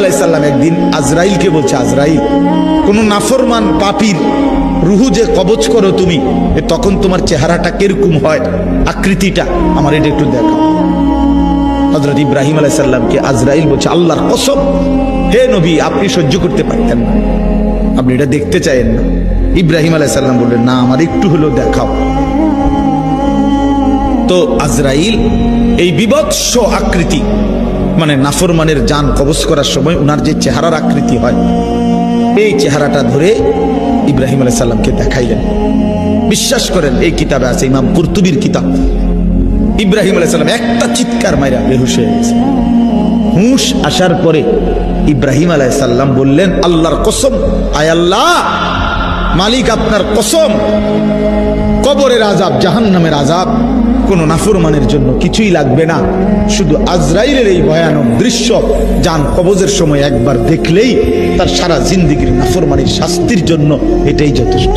আলাইহিস সালাম একদিন আজরাইলকে বলছে, আজরাইল, কোন নাফরমান পাপীর রুহু যে কবজ করো তুমি, তখন তোমার চেহারাটা কিরকম হয়, আকৃতিটা আমার এটা একটু দেখাও। হযরত ইব্রাহিম আলাইহিস সালামকে আজরাইল বলছে, আল্লাহর কসম হে নবী, আপনি সহ্য করতে পারতেন না, আপনি এটা দেখতে চাইেন না। ইব্রাহিম আলাইহিস সালাম বললেন, না, আমার একটু হলেও দেখাও। তো আজরাইল এই বিভৎস আকৃতি, মানে নাফরমানের জান কবজ করার সময় উনার যে চেহারার আকৃতি হয়, এই চেহারাটা ধরে ইব্রাহিম আলাইহিস সালামকে দেখাইলেন। বিশ্বাস করেন, এই কিতাবে আছে, ইমাম কুরতুবীর কিতাব। ইব্রাহিম আলাইহিস সালাম একটা চিৎকার মাইরা বেহুশ হয়ে গেছে। হুঁশ আসার পরে ইব্রাহিম আলাইহিস সালাম বললেন, আল্লাহর কসম, আয় আল্লাহ, মালিক আপনার কসম, কবরের আযাব, জাহান্নামের আযাব কোন নাফরমানের জন্য কিছুই লাগবে না, শুধু আজরাইলের এই ভয়ানক দৃশ্য জান কবজের সময় একবার দেখলেই তার সারা জিন্দেগীর নাফরমানির শাস্তির জন্য এটাই যথেষ্ট।